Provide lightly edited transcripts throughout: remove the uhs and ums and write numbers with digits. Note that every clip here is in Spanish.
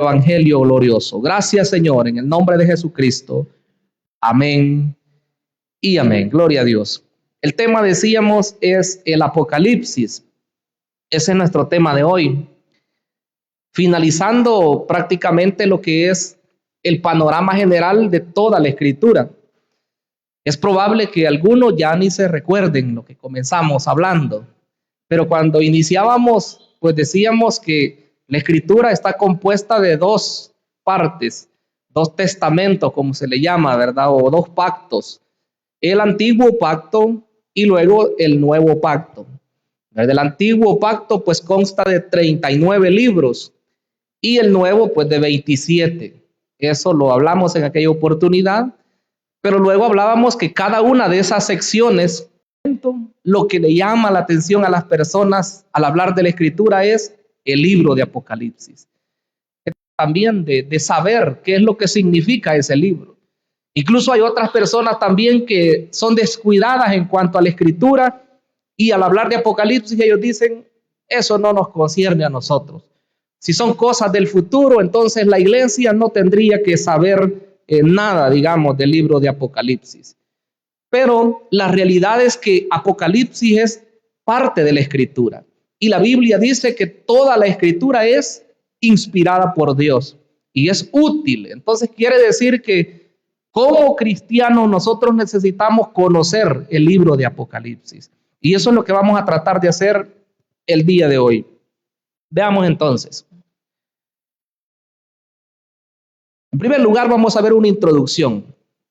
Evangelio glorioso. Gracias, Señor, en el nombre de Jesucristo. Amén y amén. Gloria a Dios. El tema, decíamos, es el Apocalipsis. Ese es nuestro tema de hoy. Finalizando prácticamente lo que es el panorama general de toda la Escritura. Es probable que algunos ya ni se recuerden lo que comenzamos hablando, pero cuando iniciábamos, pues decíamos que la Escritura está compuesta de dos partes, dos testamentos, como se le llama, ¿verdad? O dos pactos. El antiguo pacto y luego el nuevo pacto. El antiguo pacto pues consta de 39 libros y el nuevo pues de 27. Eso lo hablamos en aquella oportunidad, pero luego hablábamos que cada una de esas secciones, lo que le llama la atención a las personas al hablar de la Escritura es el libro de Apocalipsis. También de saber qué es lo que significa ese libro. Incluso hay otras personas también que son descuidadas en cuanto a la Escritura y al hablar de Apocalipsis ellos dicen, eso no nos concierne a nosotros. Si son cosas del futuro, entonces la iglesia no tendría que saber nada, digamos, del libro de Apocalipsis. Pero la realidad es que Apocalipsis es parte de la Escritura. Y la Biblia dice que toda la Escritura es inspirada por Dios y es útil. Entonces quiere decir que como cristianos nosotros necesitamos conocer el libro de Apocalipsis. Y eso es lo que vamos a tratar de hacer el día de hoy. Veamos entonces. En primer lugar vamos a ver una introducción.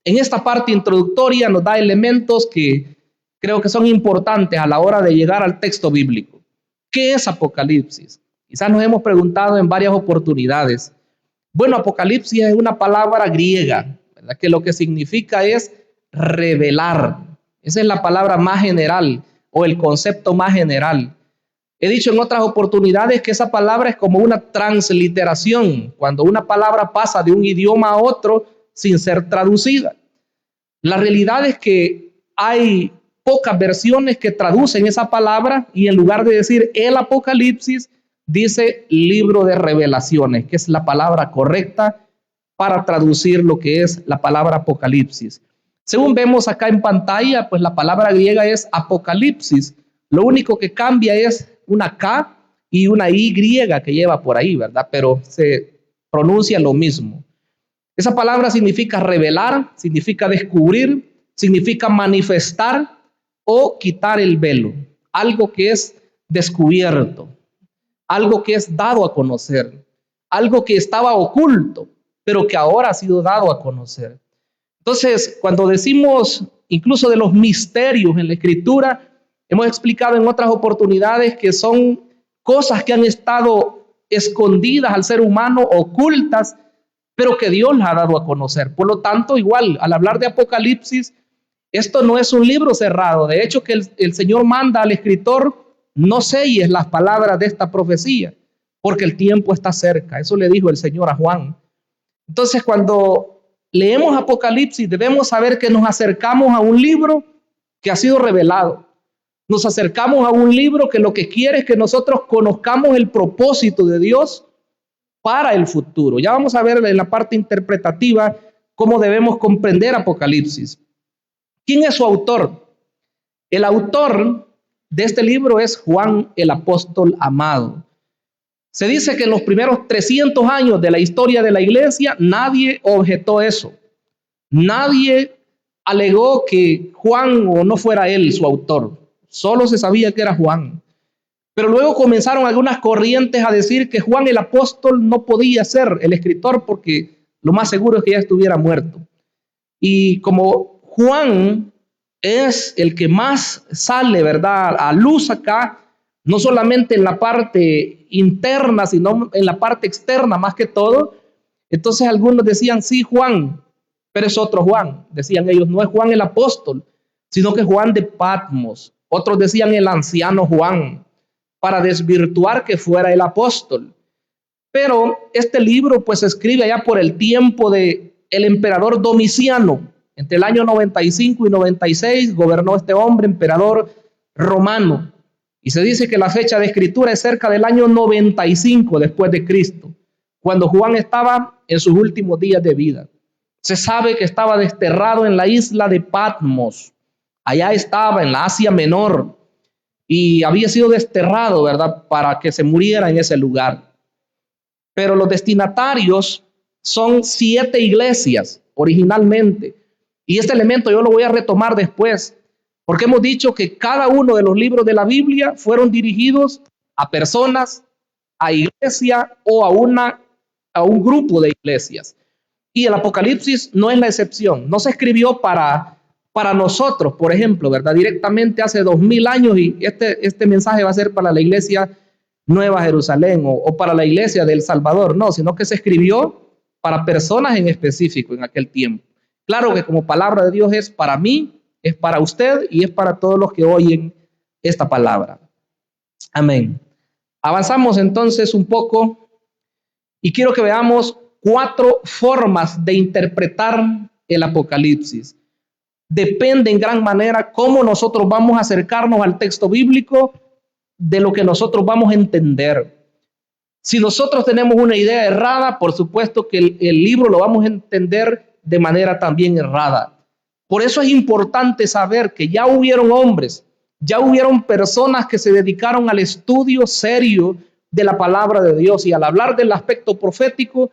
En esta parte introductoria nos da elementos que creo que son importantes a la hora de llegar al texto bíblico. ¿Qué es Apocalipsis? Quizás nos hemos preguntado en varias oportunidades. Bueno, Apocalipsis es una palabra griega, ¿verdad? Que lo que significa es revelar. Esa es la palabra más general o el concepto más general. He dicho en otras oportunidades que esa palabra es como una transliteración, cuando una palabra pasa de un idioma a otro sin ser traducida. La realidad es que hay pocas versiones que traducen esa palabra y en lugar de decir el Apocalipsis, dice libro de revelaciones, que es la palabra correcta para traducir lo que es la palabra Apocalipsis. Según vemos acá en pantalla, pues la palabra griega es Apocalipsis. Lo único que cambia es una K y una Y que lleva por ahí, ¿verdad? Pero se pronuncia lo mismo. Esa palabra significa revelar, significa descubrir, significa manifestar o quitar el velo. Algo que es descubierto, algo que es dado a conocer, algo que estaba oculto, pero que ahora ha sido dado a conocer. Entonces, cuando decimos incluso de los misterios en la Escritura, hemos explicado en otras oportunidades que son cosas que han estado escondidas al ser humano, ocultas, pero que Dios las ha dado a conocer. Por lo tanto, igual, al hablar de Apocalipsis, esto no es un libro cerrado. De hecho, que el Señor manda al escritor, no selles las palabras de esta profecía, porque el tiempo está cerca. Eso le dijo el Señor a Juan. Entonces, cuando leemos Apocalipsis, debemos saber que nos acercamos a un libro que ha sido revelado. Nos acercamos a un libro que lo que quiere es que nosotros conozcamos el propósito de Dios para el futuro. Ya vamos a ver en la parte interpretativa cómo debemos comprender Apocalipsis. ¿Quién es su autor? El autor de este libro es Juan el apóstol amado. Se dice que en los primeros 300 años de la historia de la iglesia nadie objetó eso. Nadie alegó que Juan o no fuera él su autor. Solo se sabía que era Juan. Pero luego comenzaron algunas corrientes a decir que Juan el apóstol no podía ser el escritor porque lo más seguro es que ya estuviera muerto. Y como Juan es el que más sale, ¿verdad?, a luz acá, no solamente en la parte interna, sino en la parte externa más que todo. Entonces algunos decían, sí, Juan, pero es otro Juan. Decían ellos, no es Juan el apóstol, sino que es Juan de Patmos. Otros decían el anciano Juan, para desvirtuar que fuera el apóstol. Pero este libro pues se escribe allá por el tiempo de el emperador Domiciano. Entre el año 95 y 96 gobernó este hombre, emperador romano. Y se dice que la fecha de escritura es cerca del año 95 después de Cristo, cuando Juan estaba en sus últimos días de vida. Se sabe que estaba desterrado en la isla de Patmos. Allá estaba en la Asia Menor y había sido desterrado, ¿verdad?, para que se muriera en ese lugar. Pero los destinatarios son 7 iglesias originalmente. Y este elemento yo lo voy a retomar después, porque hemos dicho que cada uno de los libros de la Biblia fueron dirigidos a personas, a iglesia o a un grupo de iglesias. Y el Apocalipsis no es la excepción. No se escribió para nosotros, por ejemplo, ¿verdad? Directamente hace 2000 años y este mensaje va a ser para la iglesia Nueva Jerusalén o para la iglesia de El Salvador. No, sino que se escribió para personas en específico en aquel tiempo. Claro que como palabra de Dios es para mí, es para usted y es para todos los que oyen esta palabra. Amén. Avanzamos entonces un poco y quiero que veamos 4 formas de interpretar el Apocalipsis. Depende en gran manera cómo nosotros vamos a acercarnos al texto bíblico, de lo que nosotros vamos a entender. Si nosotros tenemos una idea errada, por supuesto que el libro lo vamos a entender de manera también errada. Por eso es importante saber que ya hubieron hombres, ya hubieron personas que se dedicaron al estudio serio de la palabra de Dios, y al hablar del aspecto profético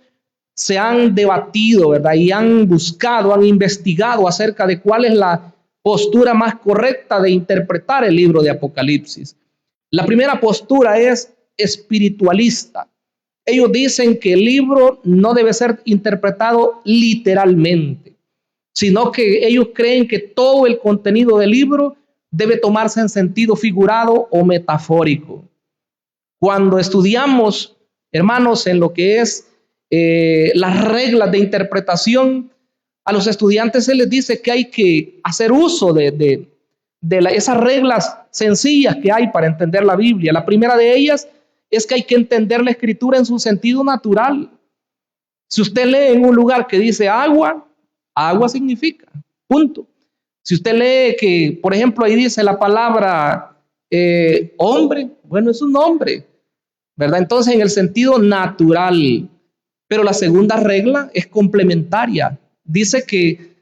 se han debatido, ¿verdad? Y han buscado, han investigado acerca de cuál es la postura más correcta de interpretar el libro de Apocalipsis. La primera postura es espiritualista. Ellos dicen que el libro no debe ser interpretado literalmente, sino que ellos creen que todo el contenido del libro debe tomarse en sentido figurado o metafórico. Cuando estudiamos, hermanos, en lo que es las reglas de interpretación, a los estudiantes se les dice que hay que hacer uso de esas reglas sencillas que hay para entender la Biblia. La primera de ellas es que hay que entender la escritura en su sentido natural. Si usted lee en un lugar que dice agua, agua significa, punto. Si usted lee que, por ejemplo, ahí dice la palabra hombre, bueno, es un hombre, ¿verdad? Entonces, en el sentido natural. Pero la segunda regla es complementaria. Dice que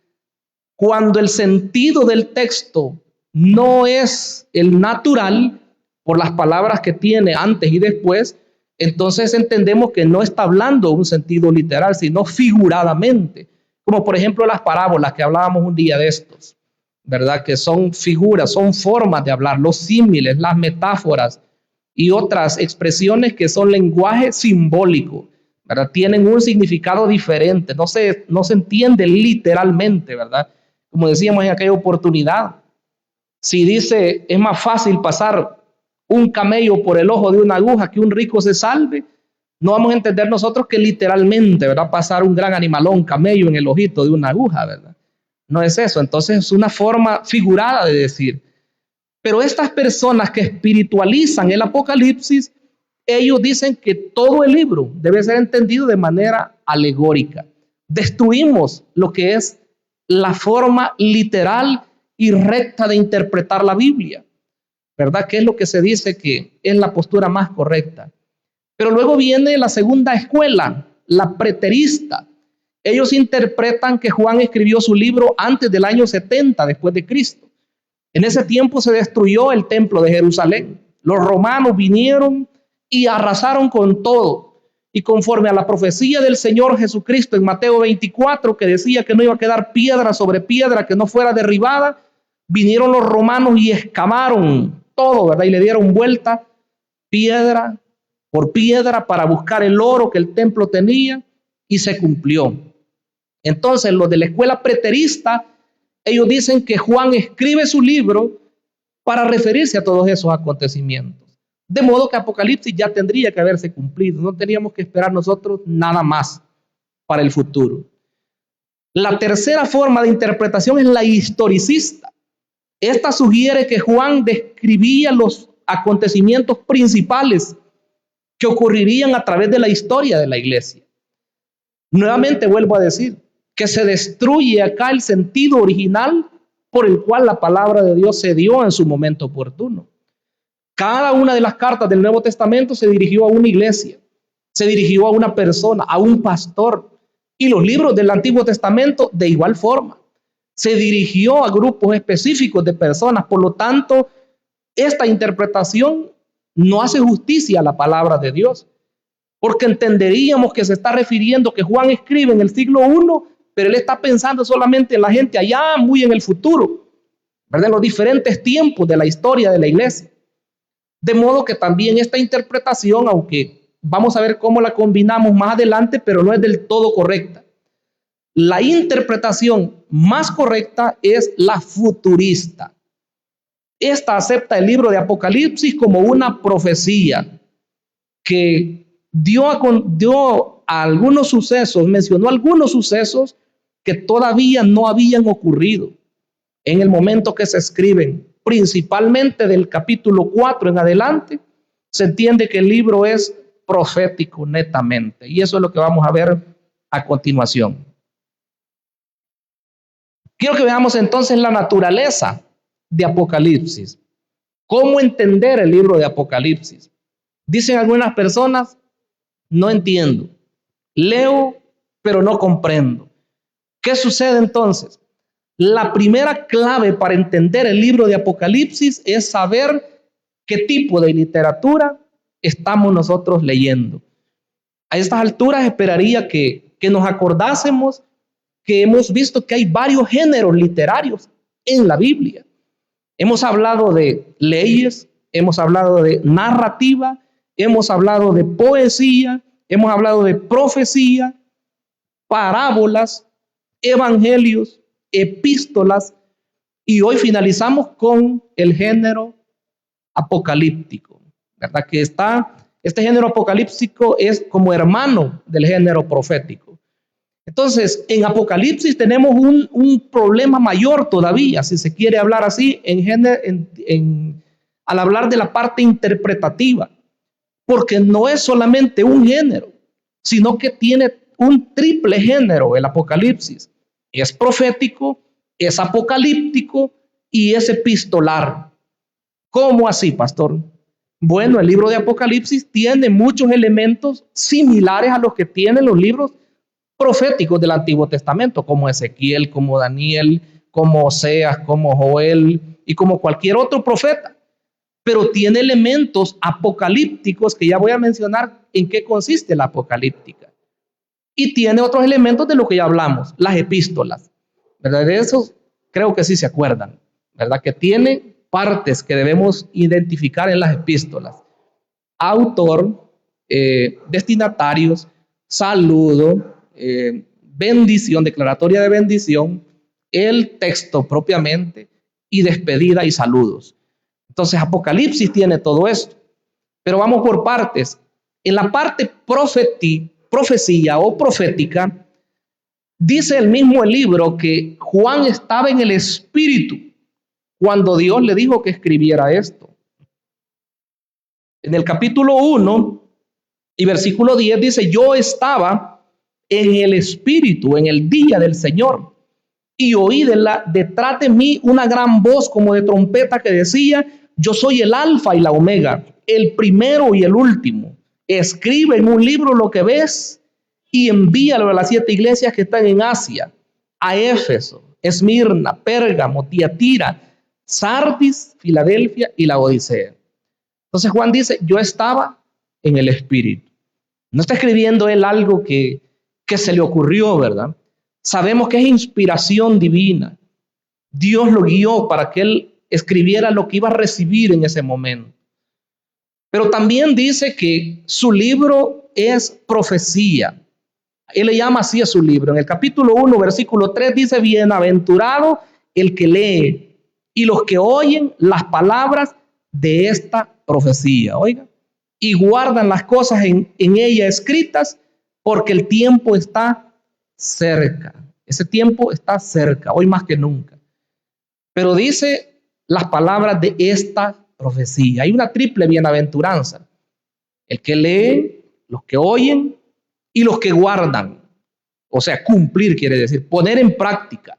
cuando el sentido del texto no es el natural, por las palabras que tiene antes y después, entonces entendemos que no está hablando un sentido literal, sino figuradamente. Como por ejemplo las parábolas que hablábamos un día de estos, ¿verdad? Que son figuras, son formas de hablar, los símiles, las metáforas y otras expresiones que son lenguaje simbólico, ¿verdad? Tienen un significado diferente, no se entiende literalmente, ¿verdad? Como decíamos en aquella oportunidad, si dice es más fácil pasar un camello por el ojo de una aguja que un rico se salve, no vamos a entender nosotros que literalmente, ¿verdad?, pasar un gran animalón, camello, en el ojito de una aguja, ¿verdad? No es eso. Entonces es una forma figurada de decir. Pero estas personas que espiritualizan el Apocalipsis, ellos dicen que todo el libro debe ser entendido de manera alegórica. Destruimos lo que es la forma literal y recta de interpretar la Biblia, ¿verdad? Que es lo que se dice que es la postura más correcta. Pero luego viene la segunda escuela, la preterista. Ellos interpretan que Juan escribió su libro antes del año 70 después de Cristo. En ese tiempo se destruyó el templo de Jerusalén. Los romanos vinieron y arrasaron con todo. Y conforme a la profecía del Señor Jesucristo en Mateo 24, que decía que no iba a quedar piedra sobre piedra que no fuera derribada, vinieron los romanos y excavaron todo, ¿verdad? Y le dieron vuelta piedra por piedra para buscar el oro que el templo tenía, y se cumplió. Entonces, los de la escuela preterista, ellos dicen que Juan escribe su libro para referirse a todos esos acontecimientos. De modo que Apocalipsis ya tendría que haberse cumplido. No teníamos que esperar nosotros nada más para el futuro. La tercera forma de interpretación es la historicista. Esta sugiere que Juan describía los acontecimientos principales que ocurrirían a través de la historia de la iglesia. Nuevamente vuelvo a decir que se destruye acá el sentido original por el cual la palabra de Dios se dio en su momento oportuno. Cada una de las cartas del Nuevo Testamento se dirigió a una iglesia. se dirigió a una persona, a un pastor. Y los libros del Antiguo Testamento de igual forma. Se dirigió a grupos específicos de personas. Por lo tanto, esta interpretación no hace justicia a la palabra de Dios, porque entenderíamos que se está refiriendo que Juan escribe en el siglo I, pero él está pensando solamente en la gente allá, muy en el futuro, ¿verdad? En los diferentes tiempos de la historia de la iglesia. De modo que también esta interpretación, aunque vamos a ver cómo la combinamos más adelante, pero no es del todo correcta. La interpretación más correcta es la futurista. Esta acepta el libro de Apocalipsis como una profecía que dio a algunos sucesos, mencionó algunos sucesos que todavía no habían ocurrido en el momento que se escriben. Principalmente del capítulo 4 en adelante, se entiende que el libro es profético netamente. Y eso es lo que vamos a ver a continuación. Quiero que veamos entonces la naturaleza de Apocalipsis. ¿Cómo entender el libro de Apocalipsis? Dicen algunas personas, no entiendo. Leo, pero no comprendo. ¿Qué sucede entonces? La primera clave para entender el libro de Apocalipsis es saber qué tipo de literatura estamos nosotros leyendo. A estas alturas esperaría que nos acordásemos que hemos visto que hay varios géneros literarios en la Biblia. Hemos hablado de leyes, hemos hablado de narrativa, hemos hablado de poesía, hemos hablado de profecía, parábolas, evangelios, epístolas, y hoy finalizamos con el género apocalíptico, ¿verdad? Que este género apocalíptico es como hermano del género profético. Entonces, en Apocalipsis tenemos un problema mayor todavía, si se quiere hablar así, al hablar de la parte interpretativa, porque no es solamente un género, sino que tiene un triple género el Apocalipsis. Es profético, es apocalíptico y es epistolar. ¿Cómo así, pastor? Bueno, el libro de Apocalipsis tiene muchos elementos similares a los que tienen los libros proféticos del Antiguo Testamento, como Ezequiel, como Daniel, como Oseas, como Joel y como cualquier otro profeta. Pero tiene elementos apocalípticos que ya voy a mencionar en qué consiste la apocalíptica. Y tiene otros elementos de lo que ya hablamos, las epístolas, ¿verdad? De eso creo que sí se acuerdan, ¿verdad? Que tiene partes que debemos identificar en las epístolas. Autor, destinatarios, saludo, bendición, declaratoria de bendición, el texto propiamente y despedida y saludos. Entonces Apocalipsis tiene todo esto, pero vamos por partes. En la parte profecía o profética, dice el mismo el libro que Juan estaba en el Espíritu cuando Dios le dijo que escribiera esto. En el capítulo 1 y versículo 10 dice, yo estaba en el Espíritu en el día del Señor y oí detrás de mí una gran voz como de trompeta que decía, yo soy el alfa y la omega, el primero y el último. Escribe en un libro lo que ves y envíalo a las 7 iglesias que están en Asia, a Éfeso, Esmirna, Pérgamo, Tiatira, Sardis, Filadelfia y la Odisea. Entonces Juan dice, yo estaba en el Espíritu. No está escribiendo él algo que se le ocurrió, ¿verdad? Sabemos que es inspiración divina. Dios lo guió para que él escribiera lo que iba a recibir en ese momento. Pero también dice que su libro es profecía. Él le llama así a su libro. En el capítulo 1, versículo 3 dice, bienaventurado el que lee y los que oyen las palabras de esta profecía. Oiga, y guardan las cosas en ella escritas porque el tiempo está cerca. Ese tiempo está cerca, hoy más que nunca. Pero dice las palabras de esta profecía. Hay una triple bienaventuranza. El que lee, los que oyen y los que guardan. O sea, cumplir quiere decir poner en práctica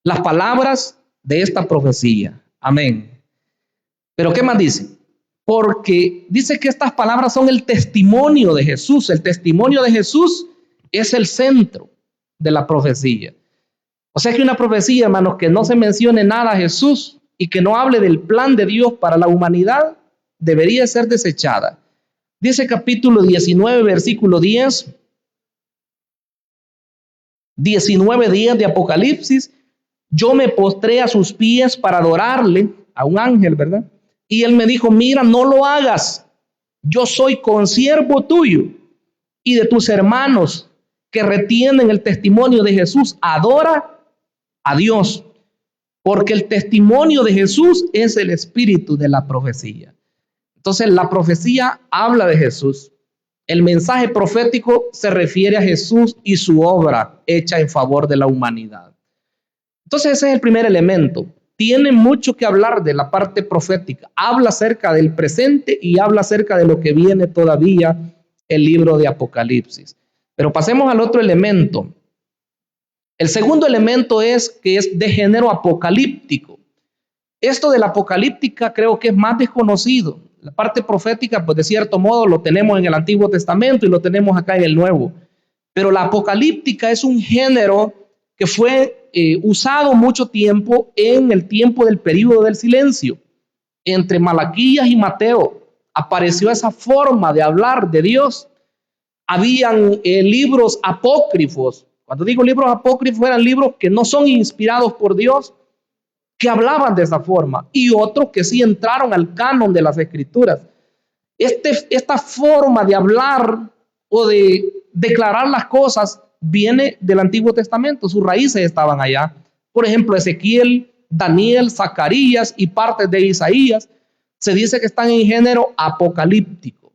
las palabras de esta profecía. Amén. Pero ¿qué más dice? porque dice que estas palabras son el testimonio de Jesús. El testimonio de Jesús es el centro de la profecía. O sea que una profecía, hermanos, que no se mencione nada a Jesús y que no hable del plan de Dios para la humanidad, debería ser desechada. Dice capítulo 19, versículo 10, 19:10 de Apocalipsis: yo me postré a sus pies para adorarle, a un ángel, ¿verdad? Y él me dijo: mira, no lo hagas. Yo soy consiervo tuyo y de tus hermanos que retienen el testimonio de Jesús. Adora a Dios, porque el testimonio de Jesús es el espíritu de la profecía. Entonces, la profecía habla de Jesús. El mensaje profético se refiere a Jesús y su obra hecha en favor de la humanidad. Entonces, ese es el primer elemento. Tiene mucho que hablar de la parte profética. Habla acerca del presente y habla acerca de lo que viene todavía, el libro de Apocalipsis. Pero pasemos al otro elemento. El segundo elemento es que es de género apocalíptico. Esto de la apocalíptica creo que es más desconocido. La parte profética, pues de cierto modo lo tenemos en el Antiguo Testamento y lo tenemos acá en el Nuevo. Pero la apocalíptica es un género que fue usado mucho tiempo en el tiempo del período del silencio. Entre Malaquías y Mateo apareció esa forma de hablar de Dios. Habían libros apócrifos. Cuando digo libros apócrifos, eran libros que no son inspirados por Dios, que hablaban de esa forma, y otros que sí entraron al canon de las Escrituras. Esta forma de hablar o de declarar las cosas viene del Antiguo Testamento. Sus raíces estaban allá. Por ejemplo, Ezequiel, Daniel, Zacarías y partes de Isaías se dice que están en género apocalíptico.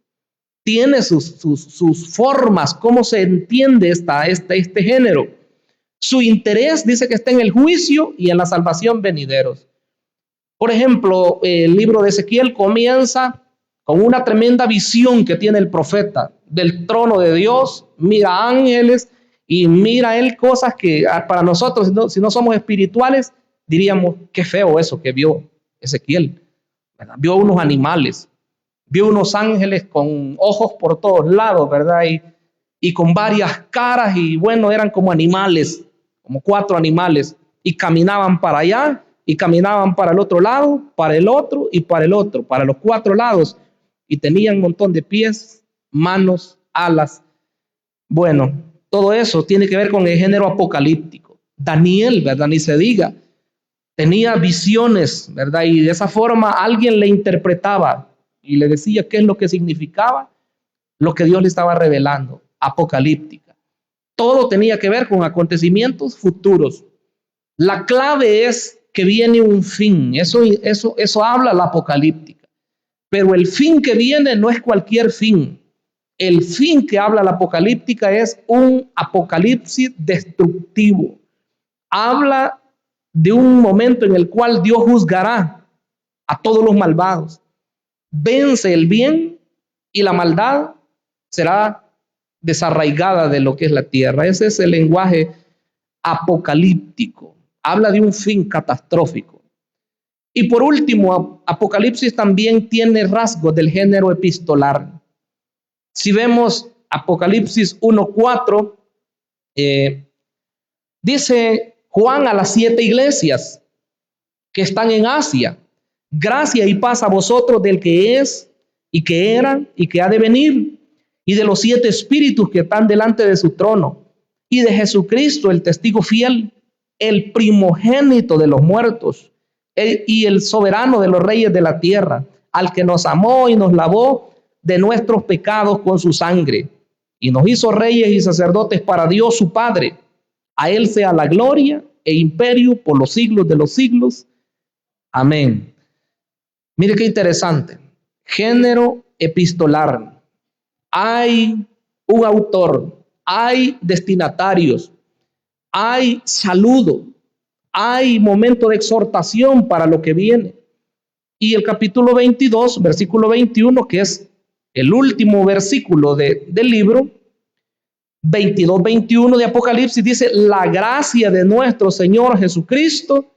Tiene sus formas, cómo se entiende este género. Su interés dice que está en el juicio y en la salvación venideros. Por ejemplo, el libro de Ezequiel comienza con una tremenda visión que tiene el profeta del trono de Dios. Mira ángeles y mira él cosas que para nosotros, si no somos espirituales, diríamos: qué feo eso que vio Ezequiel, ¿verdad? Vio unos animales, vio unos ángeles con ojos por todos lados, ¿verdad? Y con varias caras, y bueno, eran como animales, como 4 animales, y caminaban para allá, y caminaban para el otro lado, para el otro y para el otro, para los 4 lados, y tenían un montón de pies, manos, alas. Bueno, todo eso tiene que ver con el género apocalíptico. Daniel, ¿verdad? Ni se diga, tenía visiones, ¿verdad? Y de esa forma alguien le interpretaba y le decía qué es lo que significaba lo que Dios le estaba revelando, apocalíptica. Todo tenía que ver con acontecimientos futuros. La clave es que viene un fin. Eso habla la apocalíptica. Pero el fin que viene no es cualquier fin. El fin que habla la apocalíptica es un apocalipsis destructivo. Habla de un momento en el cual Dios juzgará a todos los malvados. Vence el bien y la maldad será desarraigada de lo que es la tierra. Ese es el lenguaje apocalíptico. Habla de un fin catastrófico. Y por último, Apocalipsis también tiene rasgos del género epistolar. Si vemos Apocalipsis 1:4, dice Juan a las 7 iglesias que están en Asia: gracia y paz a vosotros del que es y que era y que ha de venir, y de los 7 espíritus que están delante de su trono, y de Jesucristo, el testigo fiel, el primogénito de los muertos, y el soberano de los reyes de la tierra, al que nos amó y nos lavó de nuestros pecados con su sangre, y nos hizo reyes y sacerdotes para Dios su Padre. A él sea la gloria e imperio por los siglos de los siglos. Amén. Mire qué interesante. Género epistolar. Hay un autor, hay destinatarios, hay saludo, hay momento de exhortación para lo que viene. Y el capítulo 22, versículo 21, que es el último versículo del libro, 22-21 de Apocalipsis, dice: la gracia de nuestro Señor Jesucristo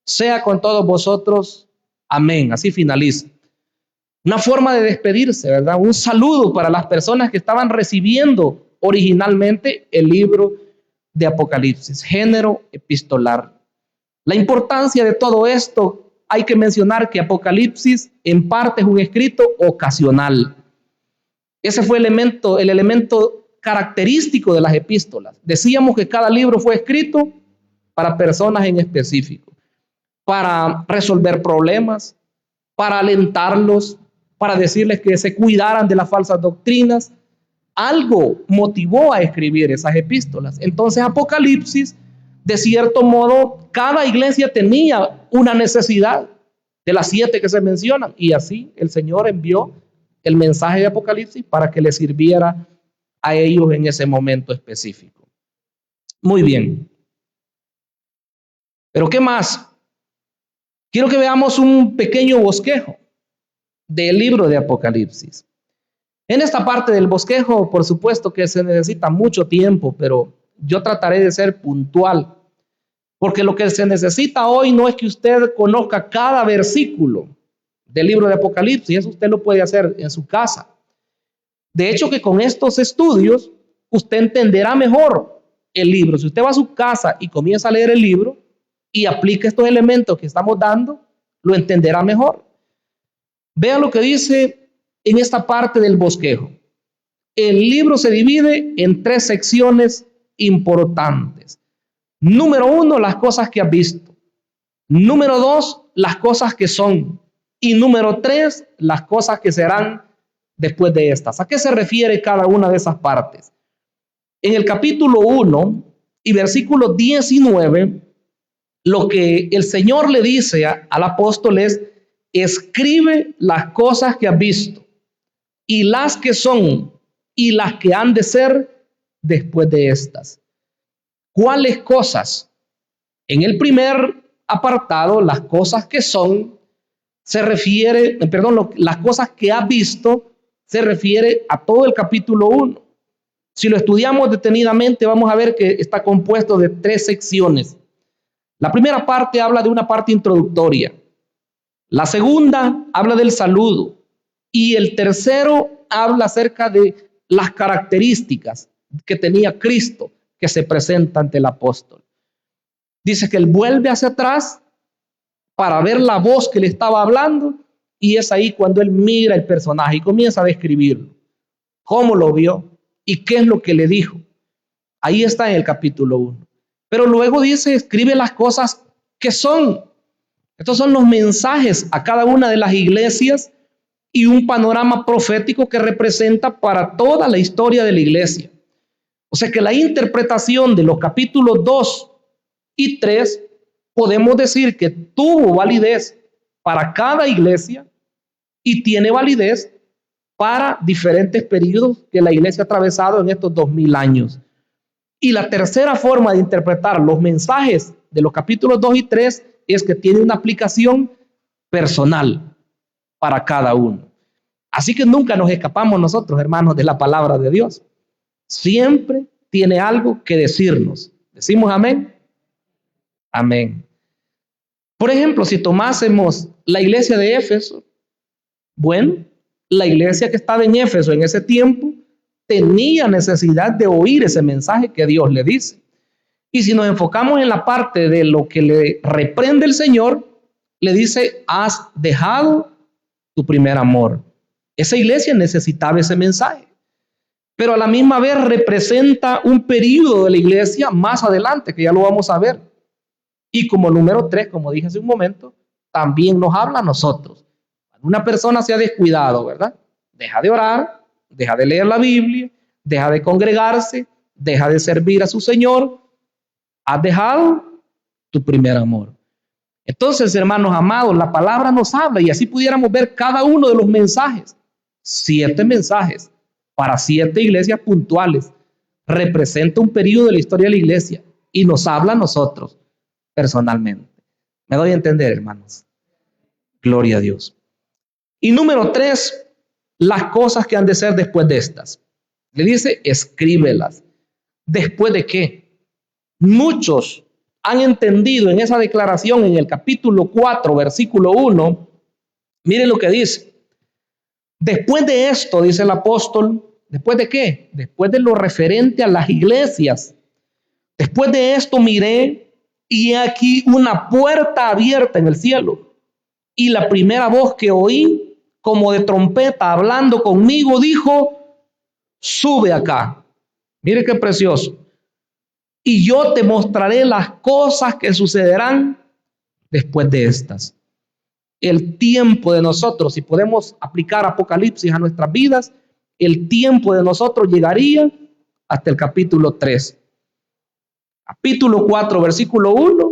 sea con todos vosotros. Amén. Así finaliza. Una forma de despedirse, ¿verdad? Un saludo para las personas que estaban recibiendo originalmente el libro de Apocalipsis, género epistolar. La importancia de todo esto, hay que mencionar que Apocalipsis en parte es un escrito ocasional. Ese fue el elemento característico de las epístolas. Decíamos que cada libro fue escrito para personas en específico, para resolver problemas, para alentarlos, para decirles que se cuidaran de las falsas doctrinas. Algo motivó a escribir esas epístolas. Entonces Apocalipsis, de cierto modo, cada iglesia tenía una necesidad de las 7 que se mencionan, y así el Señor envió el mensaje de Apocalipsis para que les sirviera a ellos en ese momento específico. Muy bien. Pero ¿qué más? Quiero que veamos un pequeño bosquejo del libro de Apocalipsis. En esta parte del bosquejo, por supuesto que se necesita mucho tiempo, pero yo trataré de ser puntual, porque lo que se necesita hoy no es que usted conozca cada versículo del libro de Apocalipsis, eso usted lo puede hacer en su casa. De hecho, que con estos estudios usted entenderá mejor el libro. Si usted va a su casa y comienza a leer el libro y aplica estos elementos que estamos dando, lo entenderá mejor. Vean lo que dice en esta parte del bosquejo. El libro se divide en 3 secciones importantes. Número 1, las cosas que has visto. Número 2, las cosas que son. Y número 3, las cosas que serán después de estas. ¿A qué se refiere cada una de esas partes? En el capítulo 1 y versículo 19, lo que el Señor le dice al apóstol es: escribe las cosas que has visto y las que son y las que han de ser después de estas. ¿Cuáles cosas? En el primer apartado, las cosas que son, se refiere, las cosas que has visto, se refiere a todo el capítulo 1. Si lo estudiamos detenidamente, vamos a ver que está compuesto de 3 secciones. La primera parte habla de una parte introductoria. La segunda habla del saludo. Y el tercero habla acerca de las características que tenía Cristo, que se presenta ante el apóstol. Dice que él vuelve hacia atrás para ver la voz que le estaba hablando, y es ahí cuando él mira el personaje y comienza a describirlo. ¿Cómo lo vio? ¿Y qué es lo que le dijo? Ahí está en el capítulo 1. Pero luego dice, escribe las cosas que son. Estos son los mensajes a cada una de las iglesias y un panorama profético que representa para toda la historia de la iglesia. O sea que la interpretación de los capítulos 2 y 3 podemos decir que tuvo validez para cada iglesia y tiene validez para diferentes periodos que la iglesia ha atravesado en estos 2000 años. Y la tercera forma de interpretar los mensajes de los capítulos 2 y 3 es que tiene una aplicación personal para cada uno. Así que nunca nos escapamos nosotros, hermanos, de la palabra de Dios. Siempre tiene algo que decirnos. ¿Decimos amén? Amén. Por ejemplo, si tomásemos la iglesia de Éfeso, bueno, la iglesia que estaba en Éfeso en ese tiempo tenía necesidad de oír ese mensaje que Dios le dice. Y si nos enfocamos en la parte de lo que le reprende el Señor, le dice: has dejado tu primer amor. Esa iglesia necesitaba ese mensaje, pero a la misma vez representa un periodo de la iglesia más adelante, que ya lo vamos a ver. Y como número 3, como dije hace un momento, también nos habla a nosotros. Cuando una persona se ha descuidado, ¿verdad? Deja de orar, deja de leer la Biblia, deja de congregarse, deja de servir a su Señor. Has dejado tu primer amor. Entonces, hermanos amados, la palabra nos habla, y así pudiéramos ver cada uno de los mensajes. 7 mensajes para 7 iglesias puntuales. Representa un periodo de la historia de la iglesia y nos habla a nosotros personalmente. ¿Me doy a entender, hermanos? Gloria a Dios. Y número 3, las cosas que han de ser después de estas. Le dice: escríbelas. ¿Después de qué? Muchos han entendido en esa declaración en el capítulo 4, versículo 1. Miren lo que dice: Después de esto, dice el apóstol, ¿después de qué? Después de lo referente a las iglesias. Después de esto miré y he aquí una puerta abierta en el cielo. Y la primera voz que oí, como de trompeta hablando conmigo, dijo: sube acá. Mire qué precioso. Y yo te mostraré las cosas que sucederán después de estas. El tiempo de nosotros, si podemos aplicar Apocalipsis a nuestras vidas, el tiempo de nosotros llegaría hasta el capítulo 3. Capítulo 4, versículo 1,